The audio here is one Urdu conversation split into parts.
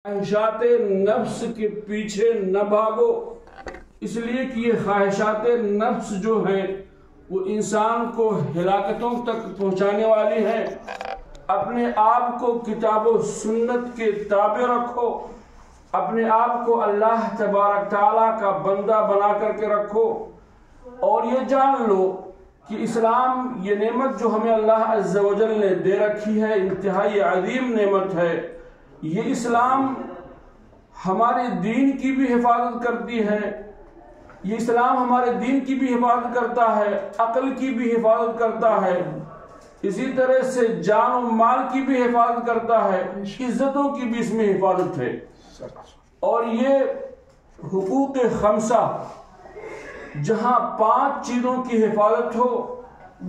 خواہشات نفس کے پیچھے نہ بھاگو، اس لیے کہ یہ خواہشات نفس جو ہیں وہ انسان کو ہلاکتوں تک پہنچانے والی ہیں۔ اپنے آپ کو کتاب و سنت کے تابع رکھو، اپنے آپ کو اللہ تبارک تعالیٰ کا بندہ بنا کر کے رکھو، اور یہ جان لو کہ اسلام یہ نعمت جو ہمیں اللہ عز و جل نے دے رکھی ہے انتہائی عظیم نعمت ہے۔ یہ اسلام ہمارے دین کی بھی حفاظت کرتی ہے، یہ اسلام ہمارے دین کی بھی حفاظت کرتا ہے، عقل کی بھی حفاظت کرتا ہے، اسی طرح سے جان و مال کی بھی حفاظت کرتا ہے، عزتوں کی بھی اس میں حفاظت ہے۔ اور یہ حقوق خمسہ جہاں 5 چیزوں کی حفاظت ہو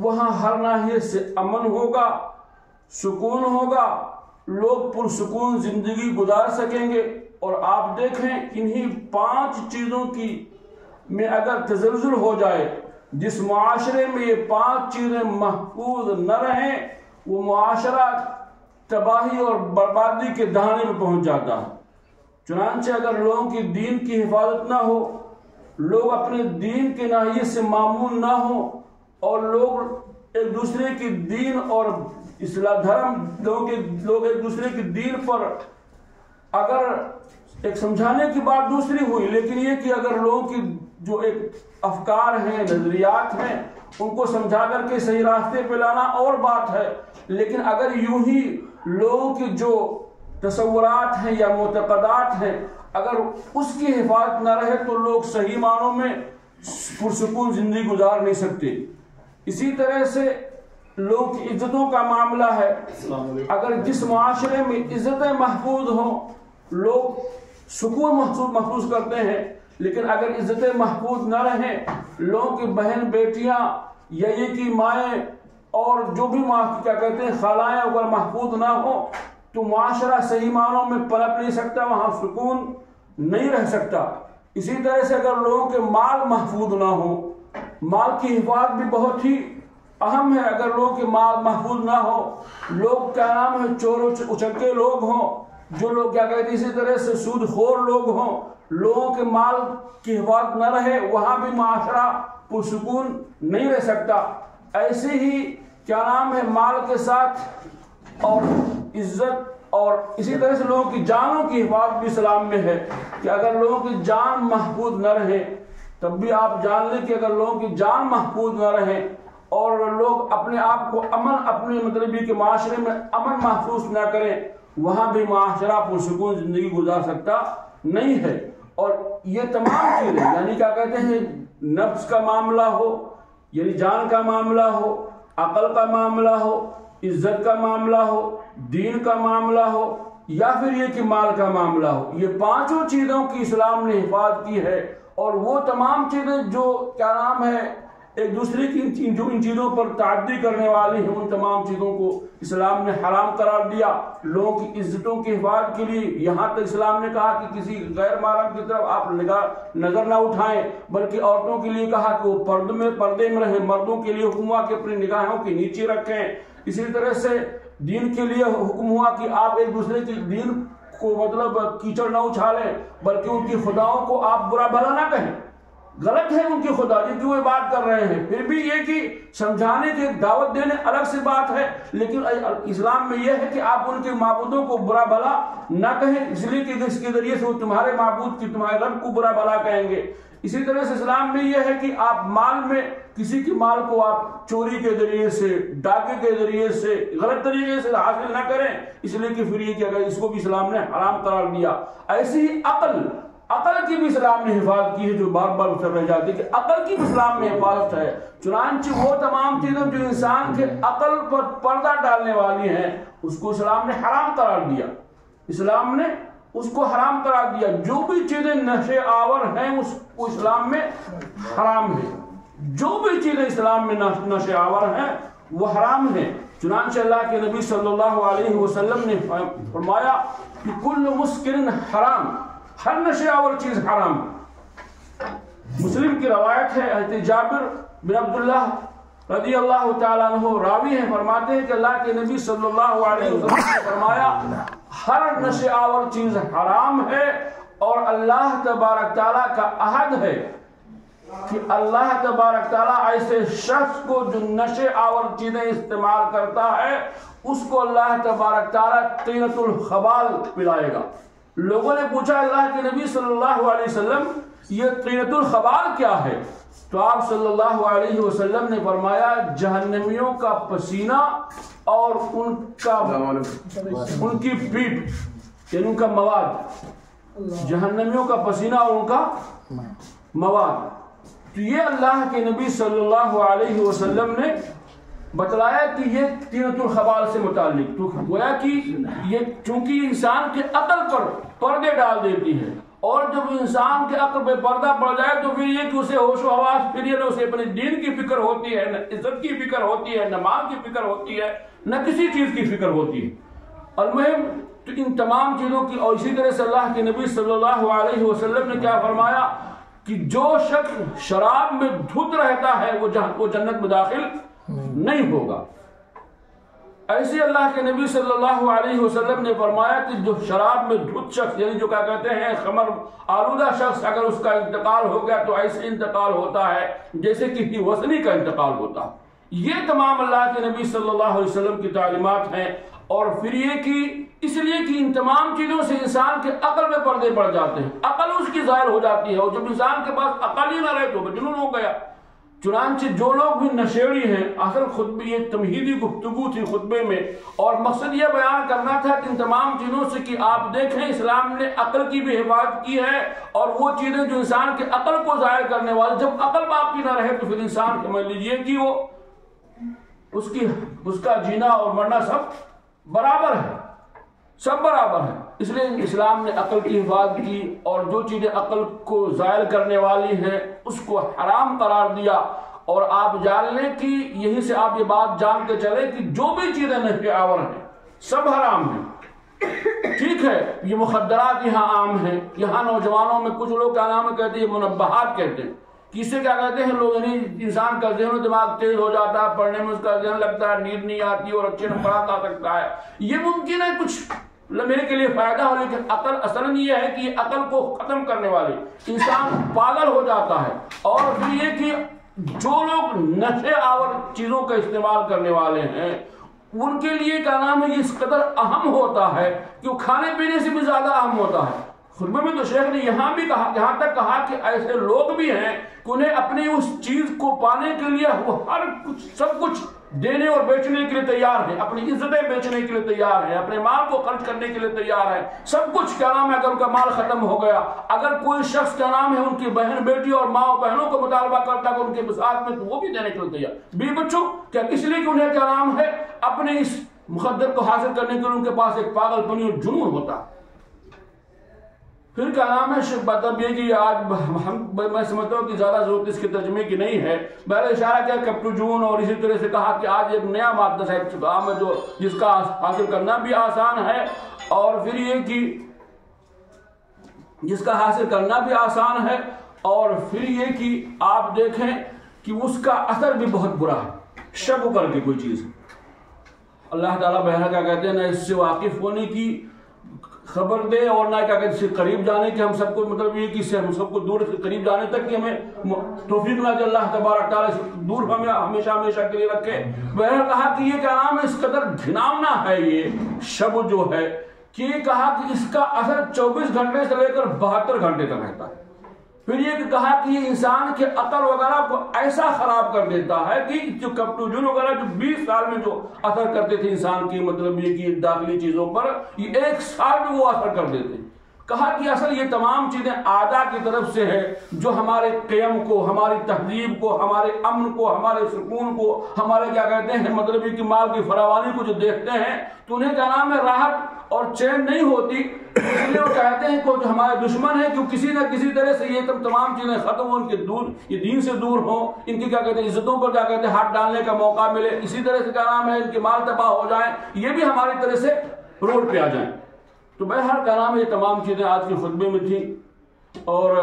وہاں ہر ناحیے سے امن ہوگا، سکون ہوگا، لوگ پرسکون زندگی گزار سکیں گے۔ اور آپ دیکھیں انہی 5 چیزوں کی میں اگر تزلزل ہو جائے، جس معاشرے میں یہ 5 چیزیں محفوظ نہ رہیں وہ معاشرہ تباہی اور بربادی کے دہانے میں پہنچ جاتا ہے۔ چنانچہ اگر لوگوں کی دین کی حفاظت نہ ہو، لوگ اپنے دین کے ناحیے سے معمول نہ ہوں، اور لوگ ایک دوسرے کی دین اور اصلاح دھرم لوگ ایک دوسرے کی دین پر اگر ایک سمجھانے کی بات دوسری ہوئی، لیکن یہ کہ اگر لوگوں کی جو ایک افکار ہیں، نظریات ہیں، ان کو سمجھا کر کے صحیح راستے پہ لانا اور بات ہے، لیکن اگر یوں ہی لوگوں کی جو تصورات ہیں یا معتقدات ہیں اگر اس کی حفاظت نہ رہے تو لوگ صحیح معنوں میں پرسکون زندگی گزار نہیں سکتے۔ اسی طرح سے لوگ کی عزتوں کا معاملہ ہے، اگر جس معاشرے میں عزتیں محفوظ ہوں لوگ سکون محسوس کرتے ہیں، لیکن اگر عزتیں محفوظ نہ رہیں، لوگوں کی بہن بیٹیاں یا یہ کی مائیں اور جو بھی کیا کہتے ہیں خالائیں اگر محفوظ نہ ہوں تو معاشرہ صحیح معنوں میں پنپ نہیں سکتا، وہاں سکون نہیں رہ سکتا۔ اسی طرح سے اگر لوگوں کے مال محفوظ نہ ہو، مال کی حفاظت بھی بہت ہی اہم ہے۔ اگر لوگوں کے مال محفوظ نہ ہو، لوگ کیا نام ہے چور اچکے لوگ ہوں، جو لوگ کیا کہتے ہیں اسی طرح سے سود خور لوگ ہوں، لوگوں کے مال کی حفاظت نہ رہے، وہاں بھی معاشرہ پرسکون نہیں رہ سکتا۔ ایسے ہی کیا نام ہے مال کے ساتھ اور عزت اور اسی طرح سے لوگوں کی جانوں کی حفاظت بھی اسلام میں ہے کہ اگر لوگوں کی جان محفوظ نہ رہے تب بھی آپ جان لیں کہ اگر لوگوں کی جان محفوظ نہ رہے اور لوگ اپنے آپ کو اپنے مطلب کہ معاشرے میں امن محسوس نہ کریں، وہاں بھی معاشرہ پرسکون زندگی گزار سکتا نہیں ہے۔ اور یہ تمام چیزیں یعنی کیا کہتے ہیں نفس کا معاملہ ہو، یعنی جان کا معاملہ ہو، عقل کا معاملہ ہو، عزت کا معاملہ ہو، دین کا معاملہ ہو، یا پھر یہ کہ مال کا معاملہ ہو، یہ 5 چیزوں کی اسلام نے حفاظت کی ہے۔ اور وہ تمام چیزیں جو کیا نام ہے ایک دوسرے کی جو ان چیزوں پر تعدی کرنے والی ہیں، ان تمام چیزوں کو اسلام نے حرام قرار دیا۔ لوگوں کی عزتوں کی حفاظت کے لیے یہاں تک اسلام نے کہا کہ کسی غیر محرم کی طرف آپ نظر نہ اٹھائیں، بلکہ عورتوں کے لیے کہا کہ وہ پردے میں رہیں، مردوں کے لیے حکم ہوا کہ اپنی نگاہوں کے نیچے رکھیں۔ اسی طرح سے دین کے لیے حکم ہوا کہ آپ ایک دوسرے کے دین کو مطلب کیچڑ نہ اچھالیں، بلکہ ان کی خداؤں کو آپ برا بھلا نہ کہیں، غلط ہے ان کی خدا جن کی وہ بات کر رہے ہیں۔ پھر بھی یہ کہ سمجھانے کی دعوت دینے الگ سی بات ہے، لیکن اسلام میں یہ ہے کہ آپ ان کے معبودوں کو برا بھلا نہ کہیں، اس لیے کہ اس کے ذریعے سے وہ تمہارے معبود کی تمہارے رب کو برا بھلا کہیں گے۔ اسی طرح سے اسلام میں یہ ہے کہ آپ مال میں کسی کے مال کو آپ چوری کے ذریعے سے، ڈاکے کے ذریعے سے، غلط طریقے سے حاصل نہ کریں، اس لیے کہ پھر یہ کہ اگر اس کو بھی اسلام نے حرام قرار دیا۔ ایسی ہی عقل کی بھی اسلام نے حفاظت کی ہے، جو بار بار اتر رہ جاتی ہے کہ عقل کی بھی اسلام میں حفاظت ہے۔ چنانچہ وہ تمام چیزیں جو انسان کے عقل پر پردہ ڈالنے والی ہیں اس کو اسلام نے حرام قرار دیا، اسلام نے اس کو حرام قرار دیا۔ جو بھی چیزیں نشے آور ہیں اس کو اسلام میں حرام ہے، جو بھی چیزیں اسلام میں نشے آور ہیں وہ حرام ہیں۔ چنانچہ اللہ کے نبی صلی اللہ علیہ وسلم نے فرمایا کہ کل مسکر حرام، ہر نشے آور چیز حرام۔ مسلم کی روایت ہے، حضرت جابر بن عبداللہ رضی اللہ تعالیٰ عنہ راوی ہیں، فرماتے ہیں کہ اللہ کے نبی صلی اللہ علیہ وسلم نے فرمایا ہر نشے آور چیز حرام ہے، اور اللہ تبارک تعالیٰ کا عہد ہے کہ اللہ تبارک تعالیٰ ایسے شخص کو جو نشے آور چیزیں استعمال کرتا ہے اس کو اللہ تبارک تعالیٰ طینۃ الخبال پلائے گا۔ لوگوں نے پوچھا اللہ کے نبی صلی اللہ علیہ وسلم یہ طینۃ الخبال کیا ہے؟ تو آپ صلی اللہ علیہ وسلم نے فرمایا جہنمیوں کا پسینہ اور ان کی پیٹ، یعنی ان کا مواد، جہنمیوں کا پسینہ اور ان کا مواد۔ تو یہ اللہ کے نبی صلی اللہ علیہ وسلم نے بتلایا کہ یہ طینۃ الخبال سے متعلق، تو گویا کہ یہ چونکہ انسان کے عقل پر پردے ڈال دیتی ہے، اور جب انسان کے عقل پہ پردہ پڑ جائے تو پھر یہ کہ اسے ہوش و حواس، پھر یہ نہ اسے اپنے دین کی فکر ہوتی ہے، نہ عزت کی فکر ہوتی ہے، نہ مال کی فکر ہوتی ہے، نہ کسی چیز کی فکر ہوتی ہے۔ المہم تو ان تمام چیزوں کی، اور اسی طرح سے اللہ کے نبی صلی اللہ علیہ وسلم نے کیا فرمایا کہ جو شخص شراب میں دھت رہتا ہے وہ جنت میں داخل نہیں ہوگا۔ ایسے اللہ کے نبی صلی اللہ علیہ وسلم نے فرمایا کہ جو شراب میں دھت شخص، یعنی جو کیا کہتے ہیں خمر آلودہ شخص، اگر اس کا انتقال ہو گیا تو ایسے انتقال ہوتا ہے جیسے کسی وثنی کا انتقال ہوتا ہے۔ یہ تمام اللہ کے نبی صلی اللہ علیہ وسلم کی تعلیمات ہیں، اور پھر یہ کہ اس لیے کہ ان تمام چیزوں سے انسان کے عقل میں پردے پڑ جاتے ہیں، عقل اس کی ظاہر ہو جاتی ہے، اور جب انسان کے پاس عقل ہی نہ رہے تو مجنون ہو گیا۔ چنانچہ جو لوگ بھی نشیڑی ہیں، اصل خطبے یہ تمہیدی گفتگو تھی خطبے میں، اور مقصد یہ بیان کرنا تھا کہ ان تمام چیزوں سے کہ آپ دیکھیں اسلام نے عقل کی بھی حفاظت کی ہے، اور وہ چیزیں جو انسان کے عقل کو ظاہر کرنے والی، جب عقل باقی نہ رہے تو پھر انسان سمجھ لیجئے کہ وہ اس کا جینا اور مرنا سب برابر ہے، سب برابر ہے۔ اس لیے اسلام نے عقل کی حفاظت کی، اور جو چیزیں عقل کو ظاہر کرنے والی ہیں اس کو حرام قرار دیا۔ اور آپ جان لیں کہ یہیں سے آپ یہ بات جان کے چلے کہ جو بھی چیزیں نشے آور ہیں سب حرام ہیں۔ ٹھیک ہے، یہ مخدرات یہاں عام ہیں، یہاں نوجوانوں میں کچھ لوگ کیا نام کہتے ہیں، منبہات کہتے ہیں، کسے کیا کہتے ہیں لوگ، یعنی انسان کا ذہن و دماغ تیز ہو جاتا ہے، پڑھنے میں اس کا ذہن لگتا ہے، نیند نہیں آتی اور اچھے نمبرات آ سکتا ہے۔ یہ ممکن ہے کچھ میرے کے لیے فائدہ ہو، لیکن عقل اصلاً یہ ہے کہ یہ عقل کو ختم کرنے والے انسان پاگل ہو جاتا ہے۔ اور پھر یہ کہ جو لوگ نشے آور چیزوں کا استعمال کرنے والے ہیں ان کے لیے کیا نام ہے یہ اس قدر اہم ہوتا ہے کہ وہ کھانے پینے سے بھی زیادہ اہم ہوتا ہے۔ خطبے میں تو شیخ نے یہاں بھی کہا، یہاں تک کہا کہ ایسے لوگ بھی ہیں کہ انہیں اپنی اس چیز کو پانے کے لیے وہ ہر کچھ سب کچھ دینے اور بیچنے کے لیے تیار ہیں، اپنی عزتیں بیچنے کے لیے تیار ہیں، اپنے مال کو خرچ کرنے کے لیے تیار ہیں، سب کچھ کیا نام ہے۔ اگر ان کا مال ختم ہو گیا، اگر کوئی شخص کیا نام ہے ان کی بہن بیٹی اور ماں اور بہنوں کو مطالبہ کرتا ہے ان کے ساتھ میں، تو وہ بھی دینے کے لیے تیار۔ بیوی بچوں کیا اس لیے کہ انہیں کیا نام ہے اپنے اس مقدر کو حاصل کرنے کے لیے ان کے پاس ایک پاگل پنی اور جنون ہوتا ہے۔ پھر کیا نام ہے مطلب یہ کہ آج میں سمجھتا ہوں کہ زیادہ ضرورت اس کے ترجمے کی نہیں ہے، میں نے اشارہ کیا کپٹو جون، اور اسی طرح سے کہا کہ آج ایک نیا مادہ صاحب عام ہے جو جس کا حاصل کرنا بھی آسان ہے، اور پھر یہ کہ جس کا حاصل کرنا بھی آسان ہے، اور پھر یہ کہ آپ دیکھیں کہ اس کا اثر بھی بہت برا ہے۔ شک کر کے کوئی چیز اللہ تعالیٰ بہرحال کیا کہتے ہیں نہ اس سے واقف ہونے کی خبر دے، اور نہ کیا کہتے ہیں قریب جانے کی، ہم سب کو مطلب یہ کہ ہم سب کو دور سے قریب جانے تک کہ ہمیں توفیق نہ دے اللہ تبارک تعالیٰ سے دور ہمیں ہمیشہ ہمیشہ کے لیے رکھے۔ بہرحال کہا کہ یہ کیا نام ہے اس قدر گھناؤنا ہے یہ شب جو ہے، کہ یہ کہا کہ اس کا اثر 24 گھنٹے سے لے کر 72 گھنٹے تک رہتا ہے۔ پھر یہ کہا کہ یہ انسان کے عقل وغیرہ کو ایسا خراب کر دیتا ہے کہ جو کپٹوجن وغیرہ جو 20 سال میں جو اثر کرتے تھے انسان کی مطلب یہ کہ داخلی چیزوں پر، یہ 1 سال میں وہ اثر کر دیتے ہیں۔ کہا کہ اصل یہ تمام چیزیں اعداء کی طرف سے ہے جو ہمارے قیم کو، ہماری تہذیب کو، ہمارے امن کو، ہمارے سکون کو، ہمارے کیا کہتے ہیں مطلب یہ کہ مال کی فراوانی کو جو دیکھتے ہیں تو انہیں کیا نام ہے راحت اور چین نہیں ہوتی، اس لیے وہ کہتے ہیں کہ جو ہمارے دشمن ہیں کہ کسی نہ کسی طرح سے یہ تمام چیزیں ختم ہوں، ان کے دور یہ دین سے دور ہوں، ان کی کیا کہتے ہیں عزتوں پر کیا کہتے ہیں ہاتھ ڈالنے کا موقع ملے، اسی طرح سے کیا نام ہے ان کے مال تباہ ہو جائیں، یہ بھی ہماری طرح سے روڈ پہ آ جائیں۔ تو بہرحال کیا نام ہے یہ تمام چیزیں آج کے خطبے میں تھیں، اور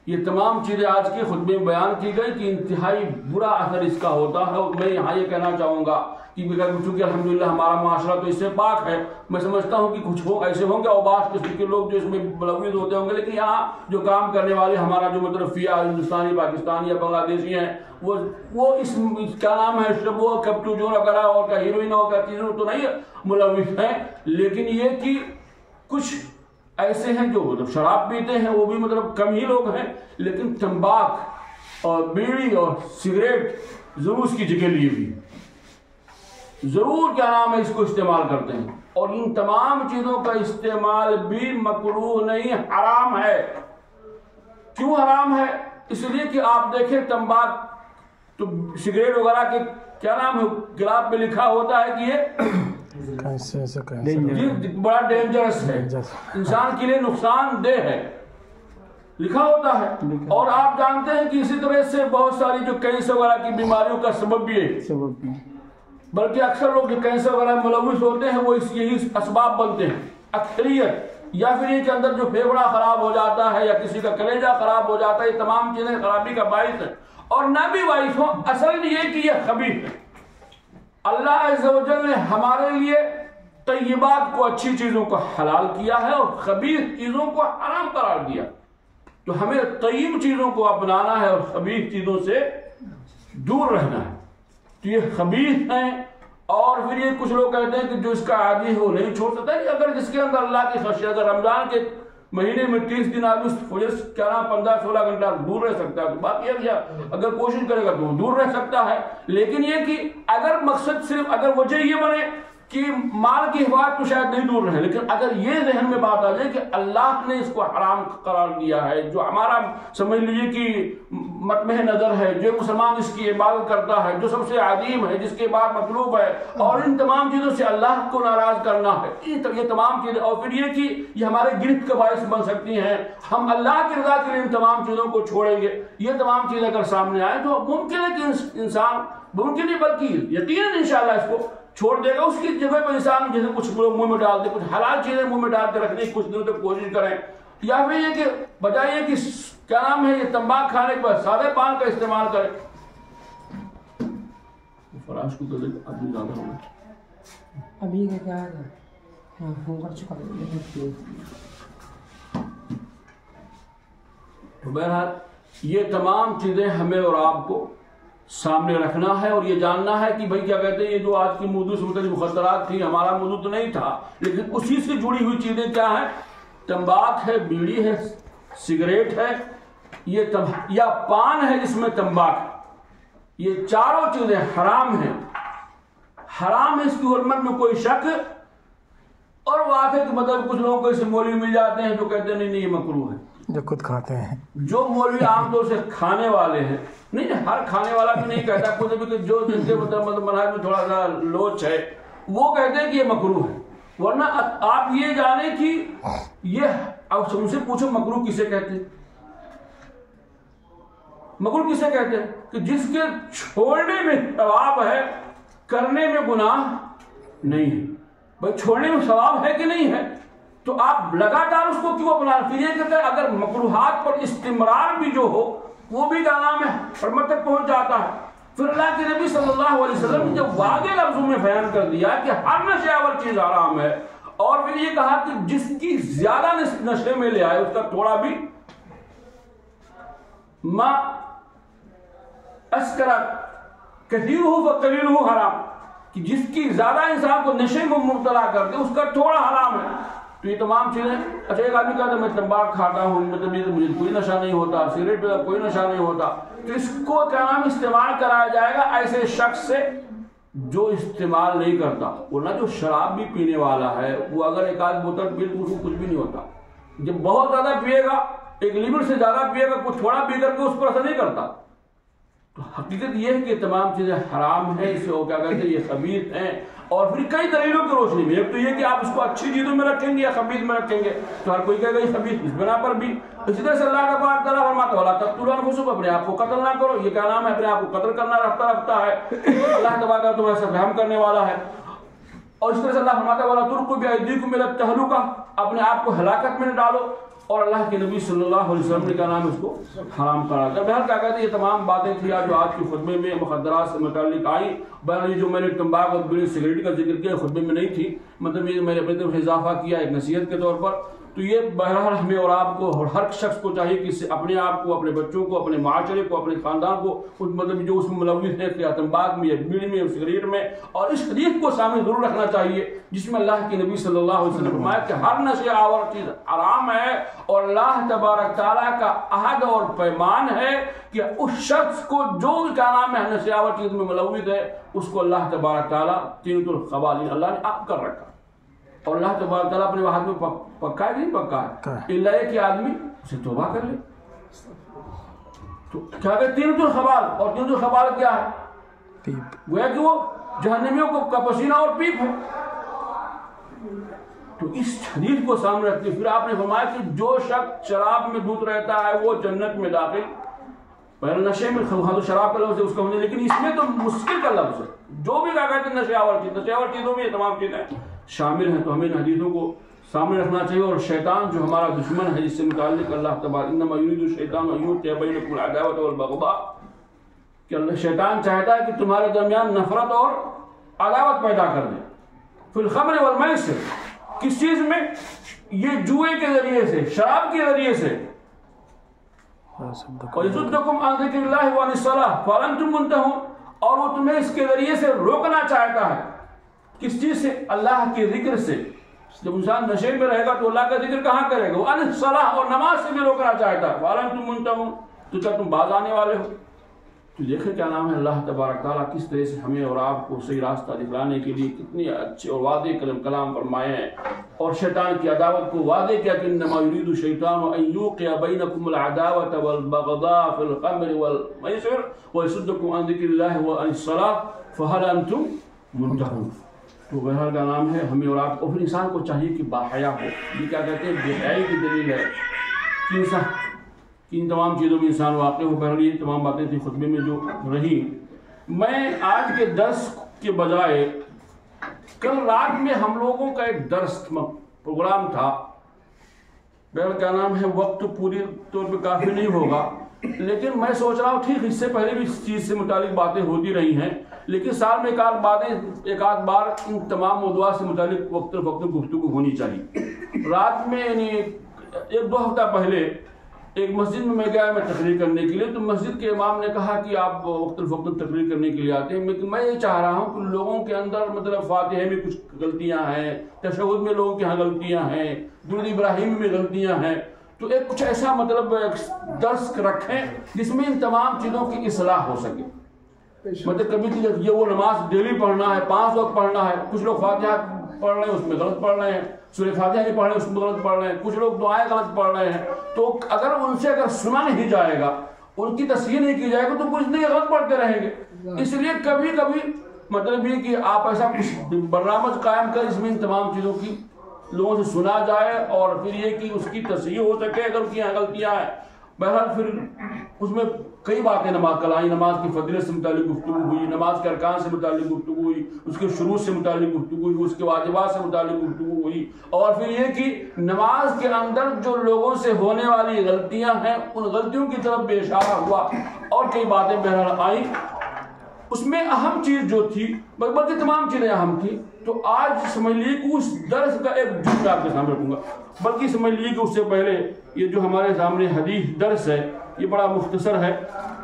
یہ تمام چیزیں آج کے خطبے میں بیان کی گئی کہ انتہائی برا اثر اس کا ہوتا ہے۔ اور میں یہاں یہ کہنا چاہوں گا کہ چونکہ الحمدللہ ہمارا معاشرہ تو اس سے پاک ہے، میں سمجھتا ہوں کہ کچھ ایسے ہوں گے اوباش قسم کے لوگ جو اس میں ملوث ہوتے ہوں گے، لیکن یہاں جو کام کرنے والے ہمارا جو مطلب فیا ہندوستانی، پاکستانی یا بنگلہ دیشی ہیں، وہ اس کیا نام ہے وہ کپٹو جو وغیرہ اور کا ہیروئن اور کا چیزوں تو نہیں ملوث ہیں، لیکن یہ کہ کچھ ایسے ہیں جو مطلب شراب پیتے ہیں، وہ بھی مطلب کم ہی لوگ ہیں، لیکن تمباک اور بیڑی اور سگریٹ ضرور اس کی جگہ لیے بھی ضرور کیا نام ہے اس کو استعمال کرتے ہیں، اور ان تمام چیزوں کا استعمال بھی مکروہ نہیں، حرام ہے۔ کیوں حرام ہے؟ اس لیے کہ آپ دیکھیں تمباک تو سگریٹ وغیرہ کے کیا نام ہے گلاب پہ لکھا ہوتا ہے کہ یہ بڑا ڈینجرس ہے، انسان کے لیے نقصان دہ ہے، لکھا ہوتا ہے۔ اور آپ جانتے ہیں کہ اسی طرح سے بہت ساری جو کینسر وغیرہ کی بیماریوں کا سبب بھی ہے، بلکہ اکثر لوگ جو کینسر وغیرہ ملوث ہوتے ہیں وہ یہی اسباب بنتے ہیں اکثریت، یا پھر یہ کہ اندر جو پھیپھڑا خراب ہو جاتا ہے یا کسی کا کلیجہ خراب ہو جاتا ہے، یہ تمام چیزیں خرابی کا باعث ہے، اور نہ بھی باعث ہو، اصل یہ کہ یہ خبیث ہے۔ اللہ عز و جل نے ہمارے لیے طیبات کو، اچھی چیزوں کو حلال کیا ہے اور خبیث چیزوں کو حرام قرار دیا، تو ہمیں طیب چیزوں کو اپنانا ہے اور خبیث چیزوں سے دور رہنا ہے۔ تو یہ خبیث ہیں، اور پھر یہ کچھ لوگ کہتے ہیں کہ جو اس کا عادی ہے وہ نہیں چھوڑ سکتا، اگر جس کے اندر اللہ کی خشیت، اگر رمضان کے مہینے میں 30 دن آدمی فجر کیا نام 15-16 گھنٹہ دور رہ سکتا ہے تو بات یہ اگر کوشش کرے گا تو دور رہ سکتا ہے، لیکن یہ کہ اگر مقصد صرف اگر وجہ یہ بنے کہ مال کی حفاظت تو شاید نہیں دور رہے، لیکن اگر یہ ذہن میں بات آ جائے کہ اللہ نے اس کو حرام قرار دیا ہے، جو ہمارا سمجھ لیجیے کہ مطمع نظر ہے، جو مسلمان اس کی عبادت کرتا ہے، جو سب سے عظیم ہے، جس کے بعد مطلوب ہے، اور ان تمام چیزوں سے اللہ کو ناراض کرنا ہے، یہ تمام چیزیں، اور پھر یہ کہ یہ ہمارے گرفت کا باعث بن سکتی ہیں، ہم اللہ کی رضا کے لیے ان تمام چیزوں کو چھوڑیں گے، یہ تمام چیزیں اگر سامنے آئے تو ممکن ہے کہ انسان ممکن ہے بلکہ یقیناً انشاءاللہ اس کو چھوڑ دے گا۔ اس کی جگہ پر انسان جیسے کچھ لوگ منہ میں ڈالتے، کچھ حلال چیزیں منہ میں ڈال کے رکھنے کی کچھ دنوں تک کوشش کریں، یا پھر یہ کہ بجائے کہ کیا نام ہے یہ تمباک کھانے کے بعد سادے پان کا استعمال کریں۔ فراش کو تو ابھی زیادہ ہوگا ابھی کیا ہے ہو کر چکا ہے۔ بہرحال یہ تمام چیزیں ہمیں اور آپ کو سامنے رکھنا ہے، اور یہ جاننا ہے کہ بھئی کیا کہتے ہیں یہ جو آج کی موضوع سے مختلف مخدرات تھی، ہمارا موضوع تو نہیں تھا، لیکن اسی سے جڑی ہوئی چیزیں کیا ہیں، تمباک ہے، بیڑی ہے، سگریٹ ہے، یا پان ہے جس میں تمباک ہے، یہ چاروں چیزیں حرام ہیں، حرام ہے، اس کی حرمت میں کوئی شک۔ اور بات ہے کہ مطلب کچھ لوگوں کو ایسے مولوی مل جاتے ہیں جو کہتے ہیں نہیں یہ مکروہ ہے، جو خود کھاتے ہیں، جو مولوی عام طور سے کھانے والے ہیں، نہیں ہر کھانے والا بھی نہیں کہتا، کچھ بھی جو جن کے مطلب منہج میں تھوڑا سا لوچ ہے وہ کہتے ہیں کہ یہ مکروہ ہے، ورنہ آپ یہ جانیں کہ یہ اب تم سے پوچھو مکروہ کسے کہتے ہیں، مکروہ کسے کہتے ہیں کہ جس کے چھوڑنے میں ثواب ہے، کرنے میں گناہ نہیں ہے۔ بھائی چھوڑنے میں ثواب ہے کہ نہیں ہے تو آپ لگاتار اس کو کیوں اپنا؟ پھر یہ کہتے ہیں اگر مکروہات پر استمرار بھی جو ہو وہ بھی کا نام ہے حرمت تک پہنچ جاتا ہے۔ پھر اللہ کے نبی صلی اللہ علیہ وسلم نے جب واضح لفظوں میں بیان کر دیا کہ ہر نشے آور چیز حرام ہے، اور پھر یہ کہا کہ جس کی زیادہ نشے میں لے آئے اس کا تھوڑا بھی ما اسکرا کثیرہ فقلیلہ حرام، کہ جس کی زیادہ انسان کو نشے میں مبتلا کر دے اس کا تھوڑا حرام ہے۔ تو یہ تمام چیزیں، اچھا ایک آدمی کہتا ہے میں تمباک کھاتا ہوں، مطلب مجھے کوئی نشہ نہیں ہوتا، سگریٹ پہ کوئی نشہ نہیں ہوتا، تو اس کو کیا نام استعمال کرایا جائے گا ایسے شخص سے جو استعمال نہیں کرتا، ورنہ جو شراب بھی پینے والا ہے وہ اگر ایک آدھ بوتل پی تو اس کو کچھ بھی نہیں ہوتا، جب بہت زیادہ پیے گا، ایک لیمٹ سے زیادہ پیے گا، کچھ تھوڑا پی کر کے اس پر اثر نہیں کرتا۔ تو حقیقت یہ ہے کہ تمام چیزیں حرام ہیں، اسے وہ کیا کہتے ہیں یہ خبیث ہیں، اور پھر کئی دلیلوں کی روشنی میں، ایک تو یہ کہ آپ اس کو اچھی چیزوں میں رکھیں گے یا خبیث میں رکھیں گے تو ہر کوئی کہے گا یہ خبیث، اس بنا پر بھی اسی طرح سے اللہ کا پاک تعالیٰ فرماتا ہے وَلَا تَقْتُلُوا أَنفُسَكُمْ، اپنے آپ کو قتل نہ کرو، یہ کیا نام ہے اپنے آپ کو قتل کرنا رکھتا ہے، اللہ تبارک تمہیں سے رحم کرنے والا ہے۔ اور اس طرح سے اللہ فرماتا ہے وَلَا تُلْقُوا بِأَيْدِيكُمْ إِلَى التَّهْلُكَةِ، اپنے آپ کو ہلاکت میں نہ ڈالو، اور اللہ کے نبی صلی اللہ علیہ وسلم نے کیا نام اس کو حرام قرار دیا۔ بہرحال کیا کہتے ہیں یہ تمام باتیں تھیں جو آج کے خطبے میں مخدرات سے متعلق آئیں۔ بہرحال یہ جو میں نے تمباکو اور بڑی سگریٹ کا ذکر کیا خطبے میں نہیں تھی، مطلب یہ میں نے اپنی طرف سے اضافہ کیا ایک نصیحت کے طور پر۔ تو یہ بہرحال ہمیں اور آپ کو اور ہر شخص کو چاہیے کہ اپنے آپ کو، اپنے بچوں کو، اپنے معاشرے کو، اپنے خاندان کو مطلب جو اس میں ملوث ہے کہ تمباکو میں یا بیڑی میں سگریٹ میں، اور اس حدیث کو سامنے ضرور رکھنا چاہیے جس میں اللہ کے نبی صلی اللہ علیہ وسلم نے فرمایا کہ ہر نشے آور چیز حرام ہے، اور اللہ تبارک تعالیٰ کا عہد اور پیمان ہے کہ اس شخص کو جو کیا نام ہے نشے آور چیز میں ملوث ہے اس کو اللہ تبارک تعالیٰ تینۃ الخبالین اللہ نے عام کر رکھا۔ اور اللہ تبارک تعالیٰ اپنے وعد میں پکا ہے کہ نہیں پکا ہے؟ اللہ ہے کہ آدمی اسے توبہ کر لے۔ تو کیا کہ تینۃ الخبال، اور تینۃ الخبال کیا ہے؟ گویا کہ وہ جہنمیوں کا پسینہ اور پیپ ہے۔ تو اس حدیث کو سامنے رکھتے پھر آپ نے فرمایا کہ جو شخص شراب میں دودھ رہتا ہے وہ جنت میں داخل، پہلے نشے میں تو شراب کا لفظ ہے اس کا ہونے، لیکن اس میں تو مسکر کا لفظ ہے۔ جو بھی کہا کہتے ہیں نشے آور چیزوں میں یہ تمام چیزیں شامل ہیں۔ تو ہمیں ان حدیثوں کو سامنے رکھنا چاہیے۔ اور شیطان جو ہمارا دشمن ہے جس سے متعلق اللہ تبارک انما یرید الشیطان ان یوقع بینکم العداوۃ والبغضاء، کہ اللہ شیطان چاہتا ہے کہ تمہارے درمیان نفرت اور عداوت پیدا کر دے۔ فی الخمر والمیسر، کس چیز میں؟ یہ جوئے کے ذریعے سے، شراب کے ذریعے سے۔ وَيَصُدُّكُمْ عَنْ ذِكْرِ اللَّهِ وَعَنِ الصَّلَاةِ فَهَلْ أَنْتُم مُنْتَهُونَ، اور وہ تمہیں اس کے ذریعے سے روکنا چاہتا ہے۔ کس چیز سے؟ اللہ کے ذکر سے۔ جب انسان نشے میں رہے گا تو اللہ کا ذکر کہاں کرے گا؟ وَعَنِ الصَّلَاةِ، اور نماز سے بھی روکنا چاہتا ہے۔ فَهَلْ أَنْتُم مُنْتَهُونَ، تو کیا تم باز آنے والے ہو؟ تو دیکھیں کیا نام ہے اللہ تبارک تعالیٰ کس طرح سے ہمیں اور آپ کو صحیح راستہ دکھلانے کے لیے کتنے اچھے اور واضح کلام فرمائے ہیں، اور شیطان کی عداوت کو واضح کیا کہ انما یرید الشیطان ان یوقع بینکم العداوۃ والبغضاء فی الخمر والمیسر ویصدکم عن ذکر اللہ وعن الصلاۃ فہل انتم منتہون۔ تو بہرحال کا نام ہے ہمیں اور آپ کو، پھر انسان کو چاہیے کہ باحیا ہو۔ یہ کیا کہتے ہیں؟ بے حیائی کی دلیل ہے کہ انسان ان تمام چیزوں میں انسان واقع ہو۔ بہرحال یہ تمام باتیں تھیں خطبے میں جو رہی۔ میں آج کے درس کے بجائے کل رات میں ہم لوگوں کا ایک درس پروگرام تھا، بہرحال کیا نام ہے وقت پوری طور پہ کافی نہیں ہوگا، لیکن میں سوچ رہا ہوں ٹھیک اس سے پہلے بھی اس چیز سے متعلق باتیں ہوتی رہی ہیں، لیکن سال میں ایک آدھ بار ان تمام موضوعات سے متعلق وقت گفتگو ہونی چاہیے۔ رات میں یعنی ایک دو ہفتہ پہلے ایک مسجد میں گیا میں تقریر کرنے کے لیے، تو مسجد کے امام نے کہا کہ آپ وقت الوقت تقریر کرنے کے لیے آتے ہیں، لیکن میں یہ چاہ رہا ہوں کہ لوگوں کے اندر مطلب فاتحہ میں کچھ غلطیاں ہیں، تشہد میں لوگوں کے ہاں غلطیاں ہیں، درود ابراہیم میں غلطیاں ہیں، تو ایک کچھ ایسا مطلب درس رکھیں جس میں ان تمام چیزوں کی اصلاح ہو سکے۔ مطلب کبھی یہ وہ نماز ڈیلی پڑھنا ہے، 5 وقت پڑھنا ہے، کچھ لوگ فاتحہ پڑھ رہے ہیں اس میں غلط پڑھ رہے ہیں، سورہ فاتحہ نہیں پڑھ رہے ہیں اس میں غلط پڑھ رہے ہیں، کچھ لوگ دعائیں غلط پڑھ رہے ہیں، تو اگر ان سے سنا نہیں جائے گا، ان کی تصحیح نہیں کی جائے گا تو کچھ نہیں غلط پڑھتے رہیں گے۔ اس لیے کبھی کبھی مطلب یہ کہ آپ ایسا کچھ برنامج قائم کریں جس میں ان تمام چیزوں کی لوگوں سے سنا جائے، اور پھر یہ کہ اس کی تصحیح ہو سکے اگر ان کی یہاں غلطیاں ہیں۔ بہرحال پھر اس میں کئی باتیں نماز کلائی، نماز کی فضیلت سے متعلق گفتگو ہوئی، نماز کے ارکان سے متعلق گفتگو ہوئی، اس کے شروع سے متعلق گفتگو ہوئی، اس کے واجبات سے متعلق گفتگو ہوئی، اور پھر یہ کہ نماز کے اندر جو لوگوں سے ہونے والی غلطیاں ہیں ان غلطیوں کی طرف بے اشارہ ہوا، اور کئی باتیں بہرحال آئیں۔ اس میں اہم چیز جو تھی، بلکہ تمام چیزیں اہم تھی، تو آج سمجھ لیجیے کہ اس درس کا ایک جملہ آپ کے سامنے رکھوں گا، بلکہ سمجھ لیجیے کہ اس سے پہلے یہ جو ہمارے سامنے حدیث درس ہے یہ بڑا مختصر ہے،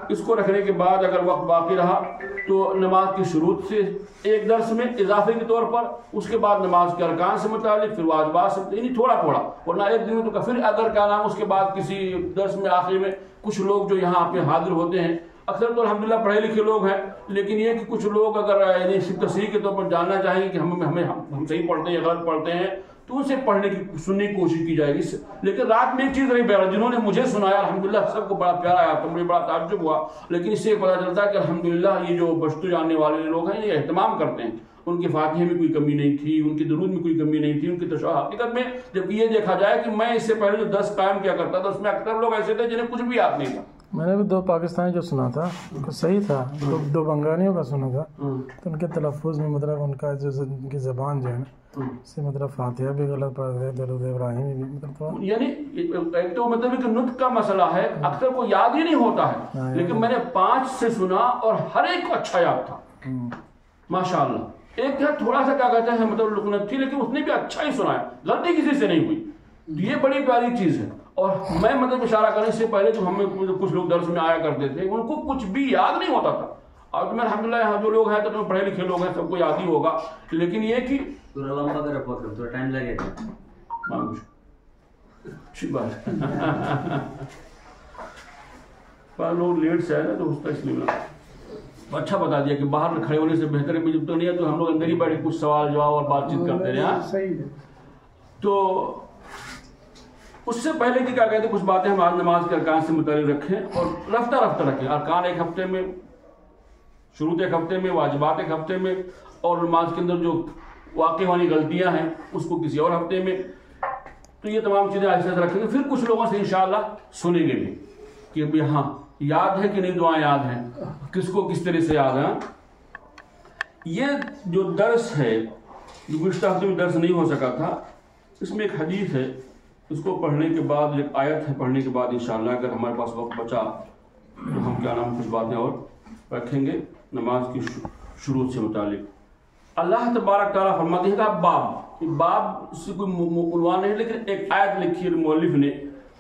اس کو رکھنے کے بعد اگر وقت باقی رہا تو نماز کی شروع سے ایک درس میں اضافے کے طور پر، اس کے بعد نماز کے ارکان سے متعلق، پھر واجبات سے، یعنی تھوڑا تھوڑا، ورنہ ایک دن میں تو پھر اگر کیا نام اس کے بعد کسی درس میں آخر میں کچھ لوگ جو یہاں پہ حاضر ہوتے ہیں اکثر تو الحمدللہ پڑھے لکھے لوگ ہیں، لیکن یہ کہ کچھ لوگ اگر یعنی تصحیح کے طور پر جاننا چاہیں گے کہ ہم صحیح پڑھتے ہیں یا غلط پڑھتے ہیں تو ان سے پڑھنے کی سننے کی کوشش کی جائے گی۔ لیکن رات میں ایک چیز رہی بہرحال جنہوں نے مجھے سنایا الحمدللہ سب کو بڑا پیارا آیا، تو مجھے بڑا تعجب ہوا، لیکن اس سے پتہ چلتا ہے کہ الحمدللہ یہ جو بشتو جاننے والے لوگ ہیں یہ اہتمام کرتے ہیں، ان کے فاتحے میں کوئی کمی نہیں تھی، ان کے درود میں کوئی کمی نہیں تھی، ان کی تشہد حقیقت میں جب یہ دیکھا جائے کہ میں اس سے پہلے جو 10 قائم کیا کرتا تھا اس میں اکثر لوگ ایسے تھے جنہیں کچھ بھی یاد نہیں تھا، میں نے بھی 2 پاکستانی جو سنا تھا تو صحیح تھا، 2 بنگالیوں کا سنا تھا، تو ان کے تلفظ میں مطلب ان کا جو ان کی زبان جو ہے نا سے مطلب فاتحہ بھی غلط پڑھ رہے، درود ابراہیم بھی مطلب یعنی ایک تو مطلب کہ نطق کا مسئلہ ہے، اکثر کو یاد ہی نہیں ہوتا ہے، لیکن میں نے 5 سے سنا اور ہر ایک کو اچھا یاد تھا ماشاءاللہ۔ ایک ہے تھوڑا سا کیا کہتے ہیں مطلب لکنت تھی، لیکن اس نے بھی اچھا ہی سنایا، غلطی کسی سے نہیں ہوئی، یہ بڑی پیاری چیز ہے۔ اور میں مطلب اشارہ کرنے سے پہلے جو ہمیں کچھ لوگ درس میں آیا کرتے تھے ان کو کچھ بھی یاد نہیں ہوتا تھا، اور میں الحمدللہ یہاں جو لوگ ہیں تو پڑھے لکھے لوگ ہیں، سب کو یاد ہی ہوگا، لیکن یہ کہ ٹائم لگے گا، اچھی بات پر لوگ لیٹ سے آئے نا تو اس کا اس لیے اچھا بتا دیا کہ باہر کھڑے ہونے سے بہتر ہے، جب تو نہیں ہے تو ہم لوگ اندر ہی بیٹھے کچھ سوال جواب اور بات چیت کرتے رہے۔ تو اس سے پہلے کہ کیا کہتے ہیں کچھ باتیں ہم آج نماز کے ارکان سے متعلق رکھیں اور رفتہ رفتہ رکھیں۔ ارکان ایک ہفتے میں، شروط ایک ہفتے میں، واجبات ایک ہفتے میں، اور نماز کے اندر جو واقع ہونے غلطیاں ہیں اس کو کسی اور ہفتے میں۔ تو یہ تمام چیزیں آہستہ سے رکھیں گے، پھر کچھ لوگوں سے انشاءاللہ سنیں گے بھی کہ ابھی ہاں یاد ہے کہ نہیں، دعائیں یاد ہیں، کس کو کس طرح سے یاد ہیں۔ یہ جو درس ہے جو گزشتہ ہفتے میں درس نہیں ہو سکا تھا، اس میں ایک حدیث ہے، اس کو پڑھنے کے بعد ایک آیت ہے، پڑھنے کے بعد انشاءاللہ اگر ہمارے پاس وقت بچا تو ہم کیا نام کچھ باتیں اور رکھیں گے نماز کی شروع سے متعلق۔ اللہ تبارک تعالیٰ فرماتے ہیں کہ باب سے کوئی عنوان نہیں، لیکن ایک آیت لکھی ہے مؤلف نے،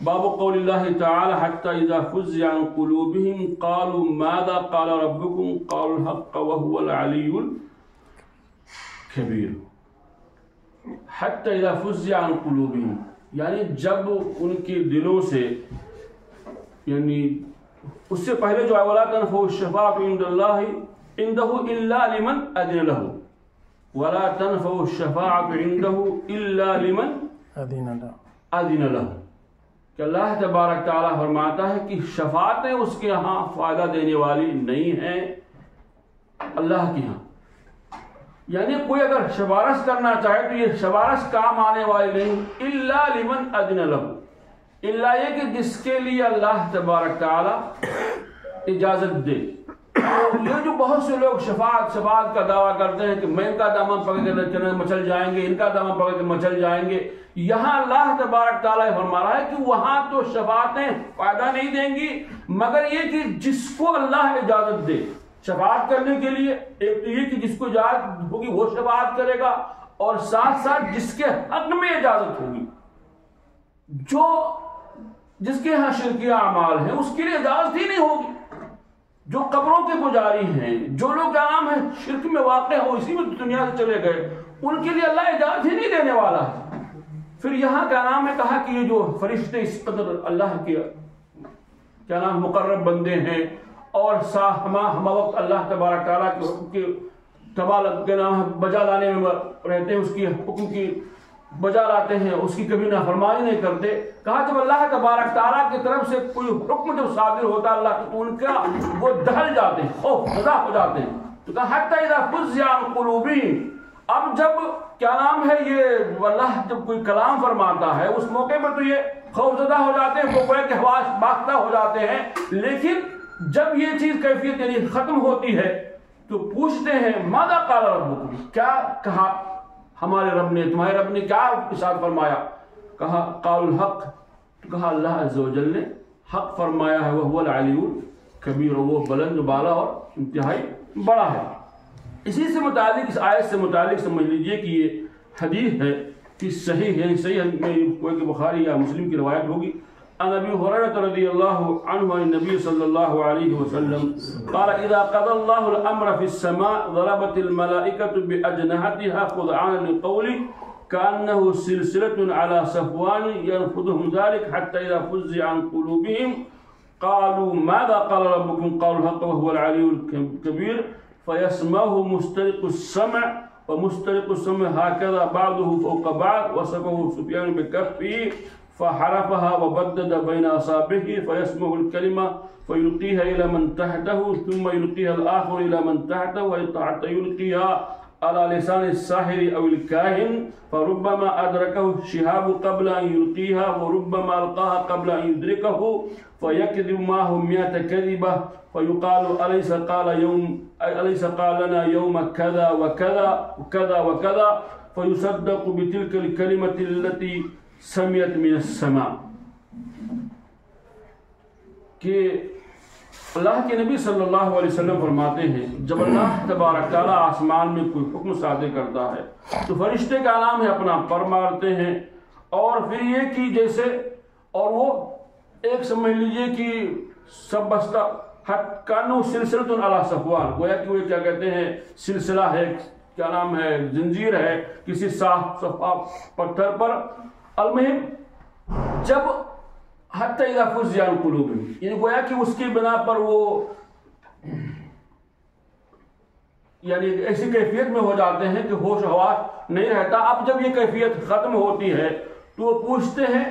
باب قول اللہ تعالی حتی اذا فزع عن قلوبهم قالوا ماذا قال ربكم قالوا الحق وهو العلی الکبیر۔ حتی اذا فزع عن قلوبهم یعنی جب ان کے دلوں سے، یعنی اس سے پہلے جو ہے وَلَا تَنْفَعُ الشَّفَاعَةُ عِنْدَ اللَّهِ عِنْدَهُ إِلَّا لِمَنْ أَذِنَ لَهُ وَلَا تَنْفَعُ الشَّفَاعَةُ عِنْدَهُ إِلَّا لِمَنْ أَذِنَ لَهُ کہ اللہ تبارک تعالیٰ فرماتا ہے کہ شفاعتیں اس کے ہاں فائدہ دینے والی نہیں ہیں اللہ کے ہاں، یعنی کوئی اگر سفارش کرنا چاہے تو یہ سفارش کام آنے والی نہیں، الا لمن اذن لہ، الا یہ کہ جس کے لیے اللہ تبارک تعالی اجازت دے۔ یہ جو بہت سے لوگ شفاعت کا دعویٰ کرتے ہیں کہ میں ان کا دامن پکڑ کے مچل جائیں گے، ان کا دامن پکڑ کے مچل جائیں گے، یہاں اللہ تبارک تعالیٰ فرما رہا ہے کہ وہاں تو شفاعتیں فائدہ نہیں دیں گی مگر یہ کہ جس کو اللہ اجازت دے شفاعت کرنے کے لیے۔ ایک تو یہ کہ جس کو اجازت ہوگی وہ شفاعت کرے گا، اور ساتھ ساتھ جس کے حق میں اجازت ہوگی، جو جس کے ہاں شرکیہ اعمال ہیں اس کے لیے اجازت ہی نہیں ہوگی۔ جو قبروں کے پجاری ہیں، جو لوگ کیا نام ہے شرک میں واقع ہو، اسی میں دنیا سے چلے گئے، ان کے لیے اللہ اجازت ہی نہیں دینے والا ہے۔ پھر یہاں کیا نام ہے کہا کہ یہ جو فرشتے اس قدر اللہ کے کیا نام مقرب بندے ہیں، اور ہم وقت اللہ تبارک تعالیٰ کے حکم کے تبالت کے نام بجا لانے میں رہتے ہیں، اس کی حکم کی بجا لاتے ہیں، اس کی کبھی نافرمانی نہیں کرتے۔ کہا جب اللہ تبارک تعالیٰ کی طرف سے کوئی حکم جب صادر ہوتا اللہ تو ان کا وہ دہل جاتے ہیں، خوف زدہ ہو جاتے ہیں۔ تو کہا حتی اذا فزع عن قلوبہم، اب جب کیا نام ہے یہ اللہ جب کوئی کلام فرماتا ہے اس موقع پر تو یہ خوف زدہ ہو جاتے ہیں، وہ گویا کہ حواس باختہ ہو جاتے ہیں، لیکن جب یہ چیز کیفیت یعنی ختم ہوتی ہے تو پوچھتے ہیں ماذا قال ربکم، کیا کہا ہمارے رب نے، تمہارے رب نے کیا ارشاد فرمایا؟ کہا قال الحق، تو کہا اللہ عز و جل نے حق فرمایا ہے، وہ العلی الکبیر، وہ بلند بالا اور انتہائی بڑا ہے۔ اسی سے متعلق اس آیت سے متعلق سمجھ لیجئے کہ یہ حدیث ہے کہ صحیح ہے، صحیح کوئی کہ بخاری یا مسلم کی روایت ہوگی۔ عن ابي هريره رضي الله عنه عن النبي صلى الله عليه وسلم قال اذا قضى الله الامر في السماء ضربت الملائكه باجنحتها خضعانا لقوله كانه سلسله على صفوان ينفذهم ذلك حتى اذا فزع عن قلوبهم قالوا ماذا قال ربكم قالوا الحق وهو العلي الكبير فيسمعه مسترق السمع ومسترق السمع هكذا بعضه فوق بعض وصفه سفيان بكفه فحرفها وبدد بين أصابعه فيسمع الكلمة فيلقيها إلى من تحته ثم يلقيها الآخر إلى من تحته حتى يلقيها على لسان الساحر أو الكاهن فربما أدركه الشهاب قبل أن يلقيها وربما ألقاها قبل أن يدركه فيكذب معه 100 كذبة فيقال أليس قال لنا يوم كذا وكذا وكذا وكذا فيصدق بتلك الكلمة التي سمعت من السماء. کہ اللہ کے نبی صلی اللہ علیہ وسلم فرماتے ہیں جب اللہ تبارک تعالیٰ آسمان میں کوئی حکم صادر کرتا ہے تو فرشتے کا نام ہے اپنا پر مارتے ہیں اور پھر یہ کہ جیسے اور وہ ایک سمجھ لیجئے کہ سب بستہ کانو سلسلۃ علی صفوان گویا کہ وہ کیا کہتے ہیں سلسلہ ہے کیا نام ہے زنجیر ہے کسی صاف پتھر پر. المہم جب حتی اذا فزع عن قلوبہم یعنی گویا کہ اس کی بنا پر وہ یعنی ایسی کیفیت میں ہو جاتے ہیں کہ ہوش حواس نہیں رہتا. اب جب یہ کیفیت ختم ہوتی ہے تو وہ پوچھتے ہیں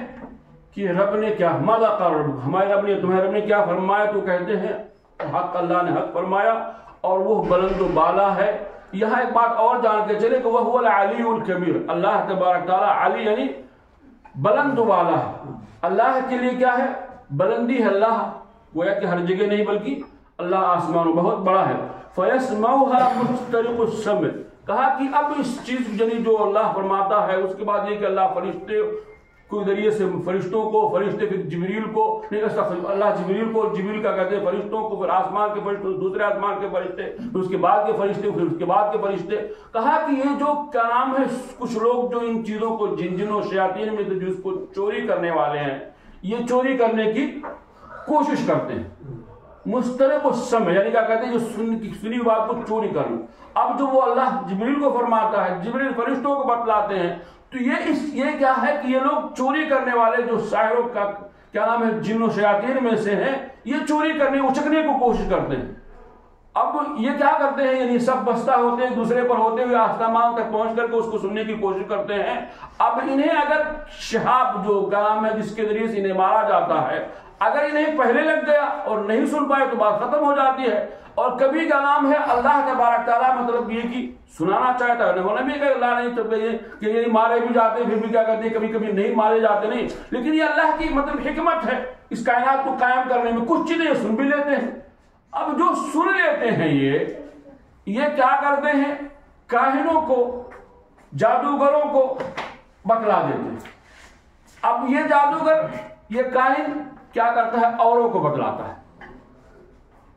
کہ رب نے کیا ماذا قال رب ہمارے رب نے تمہارے رب نے کیا فرمایا تو کہتے ہیں حق اللہ نے حق فرمایا اور وہ بلند و بالا ہے. یہاں ایک بات اور جان کے چلے کہ وہ العلی الکبیر اللہ تبارک تعالیٰ علی یعنی بلند و بالا ہے. اللہ کے لیے کیا ہے بلندی ہے. اللہ گویا کہ ہر جگہ نہیں بلکہ اللہ آسمان بہت بڑا ہے. فَيَسْمَعُهَا مُسْتَرِقُ السَّمْعِ کہا کہ اب اس چیز یعنی جو اللہ فرماتا ہے اس کے بعد یہ کہ اللہ فرشتے کوئی ذریعے سے فرشتوں کو فرشتے پھر جبریل کو نہیں اللہ جبریل کو جبریل کا کہتے ہیں فرشتوں کو پھر آسمان کے فرشتے دوسرے آسمان کے فرشتے پھر اس کے بعد کے فرشتے پھر اس کے بعد کے فرشتے. کہا کہ یہ جو کیا نام ہے کچھ لوگ جو ان چیزوں کو جن و شیاطین میں جو اس کو چوری کرنے والے ہیں یہ چوری کرنے کی کوشش کرتے ہیں. مسترق السمع یعنی کیا کہتے ہیں جو سنی بات کو چوری کرنا. اب جو وہ اللہ جبریل کو فرماتا ہے جبریل فرشتوں کو بتلاتے ہیں تو یہ کیا ہے کہ یہ لوگ چوری کرنے والے جو ساحروں کا کیا نام ہے جن و شیاطین میں سے ہیں یہ چوری کرنے اچکنے کو کوشش کرتے ہیں. اب یہ کیا کرتے ہیں یعنی سب بستہ ہوتے ہیں دوسرے پر ہوتے ہوئے آسمان تک پہنچ کر کے اس کو سننے کی کوشش کرتے ہیں. اب انہیں اگر شہاب جو کیا نام ہے جس کے ذریعے سے انہیں مارا جاتا ہے اگر انہیں پہلے لگ گیا اور نہیں سن پائے تو بات ختم ہو جاتی ہے. اور کبھی کا نام ہے اللہ تبارک تعالیٰ مطلب یہ کہ سنانا چاہتا ہے انہوں نے بھی کہ اللہ نہیں کہ یہ مارے بھی جاتے پھر بھی کیا کہتے ہیں کبھی کبھی نہیں مارے جاتے نہیں لیکن یہ اللہ کی مطلب حکمت ہے اس کائنات کو قائم کرنے میں. کچھ چیزیں سن بھی لیتے ہیں. اب جو سن لیتے ہیں یہ کیا کرتے ہیں کاہنوں کو جادوگروں کو بتلا دیتے ہیں. اب یہ جادوگر یہ کاہن کیا کرتا ہے اوروں کو بتلاتا ہے.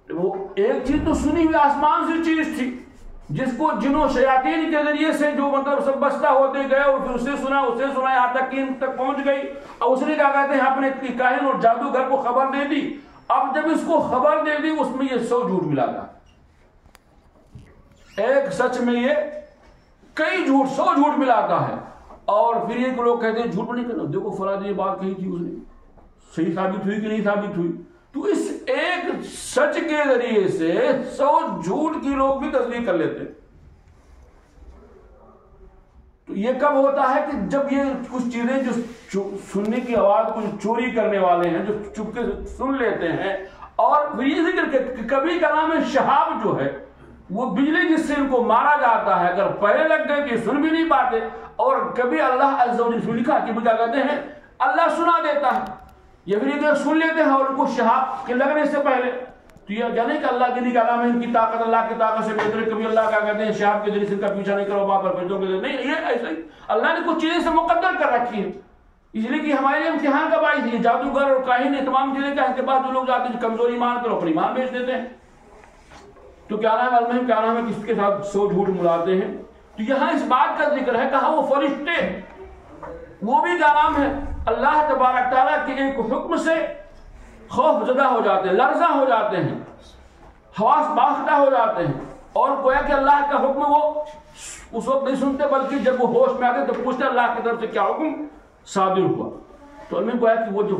وہ ایک چیز تو سنی ہوئی آسمان سے چیز تھی جس کو جنوں شیاطین کے ذریعے سے جو مطلب سب بستہ ہوتے گئے اور پھر اسے سنا یہاں تک کہ ان تک پہنچ گئی اور اس نے کیا کہتے ہیں اپنے کاہن اور جادوگر کو خبر دے دی. اب جب اس کو خبر دے دی اس میں یہ 100 جھوٹ ملا تھا. ایک سچ میں یہ کئی جھوٹ 100 جھوٹ ملاتا ہے. اور پھر یہ لوگ کہتے ہیں جھوٹ نہیں کرنا دیکھو فلاں یہ بات کہی تھی اس نے صحیح ثابت ہوئی کہ نہیں ثابت ہوئی. تو اس ایک سچ کے ذریعے سے 100 جھوٹ کی لوگ بھی تصدیق کر لیتے. تو یہ کب ہوتا ہے کہ جب یہ کچھ چیزیں جو سننے کی آواز کو چوری کرنے والے ہیں جو چپکے سے سن لیتے ہیں. اور یہ ذکر کہ کبھی کا نام ہے شہاب جو ہے وہ بجلی جس سے ان کو مارا جاتا ہے اگر پہلے لگ گئے کہ سن بھی نہیں پاتے. اور کبھی اللہ عز و جل لکھا کہ کیا کہتے ہیں اللہ سنا دیتا ہے یہ پھر یہ سن لیتے ہیں اور ان کو شہاب کے لگنے سے پہلے. تو یہ جانے کہ اللہ کے نکالا میں ان کی طاقت اللہ کی طاقت سے بہتر. کبھی اللہ کا کہتے ہیں شہاب کے ذریعے سے ان کا پیچھا نہیں کرو باپ پر بھیجو کے نہیں یہ ایسا ہی اللہ نے کچھ چیزیں سے مقدر کر رکھی ہے. اس لیے کہ ہمارے امتحان کا باعث ہے جادوگر اور کاہن تمام چیزیں کا کے بعد جو لوگ جاتے ہیں کمزوری مان کر اپنی ایمان بیچ دیتے ہیں. تو کیا نام ہے کیا نام ہے کس کے ساتھ 100 جھوٹ ملاتے ہیں. تو یہاں اس بات کا ذکر ہے کہا وہ فرشتے وہ بھی کیا نام ہے اللہ تبارک تعالیٰ کے ایک حکم سے خوف زدہ ہو جاتے ہیں لرزہ ہو جاتے ہیں حواس باختہ ہو جاتے ہیں. اور گویا کہ اللہ کا حکم وہ اس وقت نہیں سنتے بلکہ جب وہ ہوش میں آتے تو پوچھتے اللہ کی طرف سے کیا حکم صادر ہوا. تو علم گویا کہ وہ جو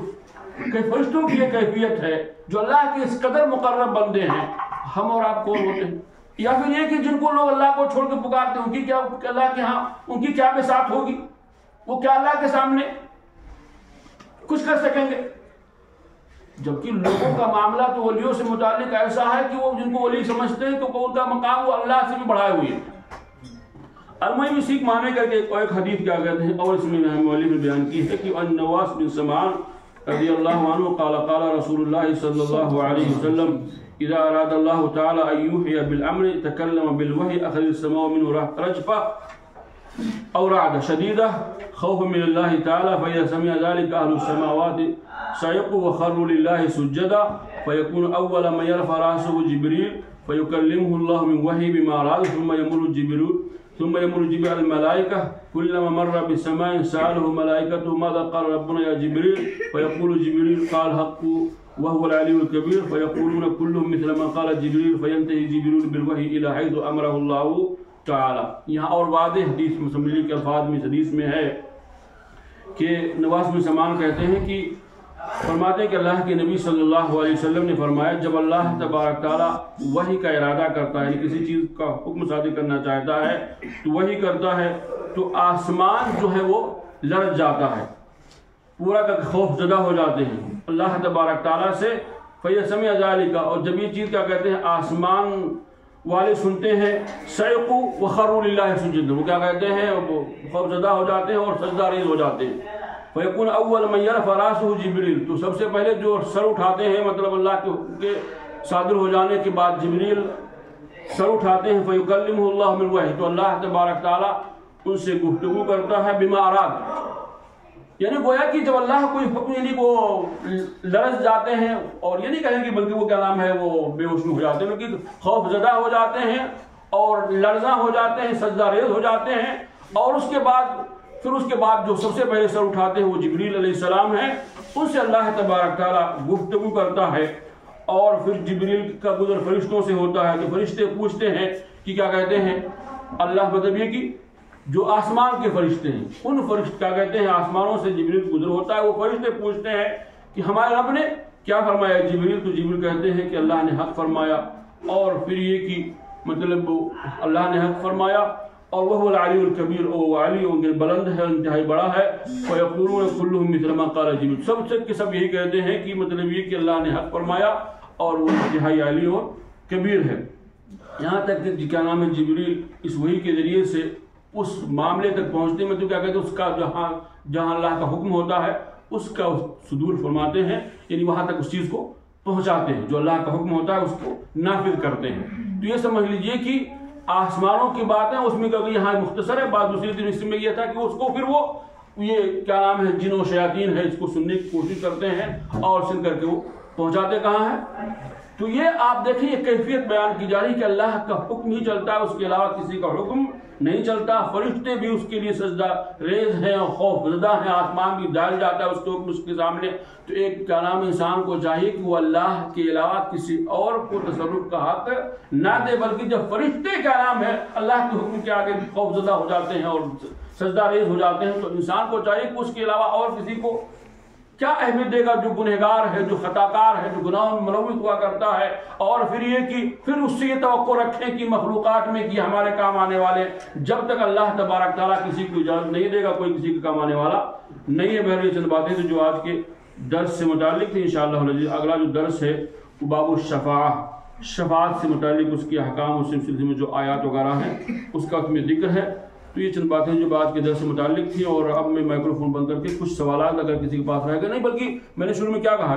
فرشتوں کی یہ کیفیت ہے جو اللہ کے اس قدر مقرب بندے ہیں ہم اور آپ کون ہوتے ہیں. یا پھر یہ کہ جن کو لوگ اللہ کو چھوڑ کے پکارتے ہیں ان کی کیا اللہ کے ہاں ان کی کیا بساط ہوگی. وہ کیا اللہ کے سامنے کچھ کر سکیں گے. جبکہ لوگوں کا معاملہ تو ولیوں سے متعلق ایسا ہے کہ وہ جن کو ولی سمجھتے ہیں تو ان کا مقام وہ اللہ سے بھی بڑھائے ہوئے ہیں. المهم اسی معنی کر کے ایک حدیث کیا کہتے ہیں اور اس میں مولوی نے بیان کی ہے کہ ان نواس بن سمعان رضی اللہ عنہ قال قال رسول اللہ صلی اللہ علیہ وسلم اذا اراد اللہ تعالی ان یوحی بالامر تکلم بالوحی اخذ السماء منه رجفہ او رعد شدیدہ خوف من اللہ تعالی فاذا سمع ذلك اهل السماوات صعقوا وخروا لله سجدا فيكون اول من يرفع راسه جبريل فيكلمه الله من وحي بما اراد ثم يمر جبريل الملائكة كلما مر بالسماء سأله ملائكته ماذا قال ربنا يا جبريل فيقول جبريل قال حق وهو العلي الكبير فيقولون كلهم مثل ما قال جبريل فينتهي جبريل بالوحي إلى حيث أمره الله تعالى. یہاں اور واضح حدیث مسلم کے الفاظ میں حدیث میں ہے کہ نواس بن سمعان کہتے ہیں کہ فرماتے ہیں کہ اللہ کے نبی صلی اللہ علیہ وسلم نے فرمایا جب اللہ تبارک تعالیٰ وحی کا ارادہ کرتا ہے یعنی کسی چیز کا حکم صادر کرنا چاہتا ہے تو وحی کرتا ہے تو آسمان جو ہے وہ لرز جاتا ہے پورا کا خوف زدہ ہو جاتے ہیں اللہ تبارک تعالیٰ سے. فَيَسْمِعُ ذَلِكَ اور جب یہ چیز کیا کہتے ہیں آسمان والے سنتے ہیں صعقوا وخروا للہ سجدا وہ کیا کہتے ہیں خوف زدہ ہو جاتے ہیں اور سجدہ ریز ہو جاتے ہیں. فیکون اول من یرفع راسہ جبریل تو سب سے پہلے جو سر اٹھاتے ہیں مطلب اللہ کے حکم کے صادر ہو جانے کے بعد جبریل سر اٹھاتے ہیں فیکلمہ اللہ من وحی تو اللہ تبارک تعالیٰ ان سے گفتگو کرتا ہے بما اراد یعنی گویا کہ جب اللہ کوئی حکم یعنی وہ لرز جاتے ہیں اور یہ نہیں کہیں کہ بلکہ وہ کیا نام ہے وہ بے ہوش ہو جاتے ہیں بلکہ خوف زدہ ہو جاتے ہیں اور لرزاں ہو جاتے ہیں سجدہ ریز ہو جاتے ہیں اور اس کے بعد جو سب سے پہلے سر اٹھاتے ہیں وہ جبریل علیہ السلام ہیں ان سے اللہ تبارک تعالیٰ گفتگو کرتا ہے اور پھر جبریل کا گزر فرشتوں سے ہوتا ہے تو فرشتے پوچھتے ہیں کہ کیا کہتے ہیں اللہ مطلب یہ کہ جو آسمان کے فرشتے ہیں ان فرشتے کیا کہتے ہیں آسمانوں سے جبریل گزر ہوتا ہے وہ فرشتے پوچھتے ہیں کہ ہمارے رب نے کیا فرمایا جبریل تو جبریل کہتے ہیں کہ اللہ نے حق فرمایا اور پھر یہ کہ مطلب اللہ نے حق فرمایا اور وہ العلی الکبیر او علی بلند ہے انتہائی بڑا ہے فیقولون کلهم مثل ما قال جبریل سب سے کہ سب یہی کہتے ہیں کہ مطلب یہ کہ اللہ نے حق فرمایا اور وہ انتہائی علی اور کبیر ہے. یہاں تک کہ کیا نام ہے جبریل اس وحی کے ذریعے سے اس معاملے تک پہنچتے میں تو کیا کہتے ہیں اس کا جہاں اللہ کا حکم ہوتا ہے اس کا صدور فرماتے ہیں یعنی وہاں تک اس چیز کو پہنچاتے ہیں جو اللہ کا حکم ہوتا ہے اس کو نافذ کرتے ہیں. تو یہ سمجھ لیجئے کہ آسمانوں کی بات ہے اس میں کبھی یہاں مختصر ہے بات دوسری دن اس میں یہ تھا کہ اس کو پھر وہ یہ کیا نام ہے جن و شیاطین ہے اس کو سننے کی کوشش کرتے ہیں اور سن کر کے وہ پہنچاتے کہاں ہیں. تو یہ آپ دیکھیں یہ کیفیت بیان کی جا رہی کہ اللہ کا حکم ہی چلتا ہے اس کے علاوہ کسی کا حکم نہیں چلتا. فرشتے بھی اس کے لیے سجدہ ریز ہیں اور خوف زدہ ہیں آسمان بھی ڈال جاتا ہے اس کے حکم اس کے سامنے. تو ایک کیا نام انسان کو چاہیے کہ وہ اللہ کے علاوہ کسی اور کو تصرف کا حق نہ دے بلکہ جب فرشتے کیا نام ہے اللہ کے حکم کے آگے خوف زدہ ہو جاتے ہیں اور سجدہ ریز ہو جاتے ہیں تو انسان کو چاہیے کہ اس کے علاوہ اور کسی کو کیا اہمیت دے گا جو گنہگار ہے جو خطاکار ہے جو گناہوں میں ملوث ہوا کرتا ہے. اور پھر یہ کہ پھر اس سے یہ توقع رکھیں کہ مخلوقات میں کہ ہمارے کام آنے والے جب تک اللہ تبارک تعالیٰ کسی کو اجازت نہیں دے گا کوئی کسی کے کام آنے والا نہیں ہے. بہرحال چند باتیں تو جو آج کے درس سے متعلق تھی انشاءاللہ. اگلا جو درس ہے وہ باب شفاعت سے متعلق اس کے احکام اور سلسلے میں جو آیات وغیرہ ہیں اس کا اس میں ذکر ہے. تو یہ چند باتیں جو بات کے درس سے متعلق تھیں اور اب میں مائکرو فون بند کر کے کچھ سوالات اگر کسی کے پاس رہے گا نہیں بلکہ میں نے شروع میں کیا کہا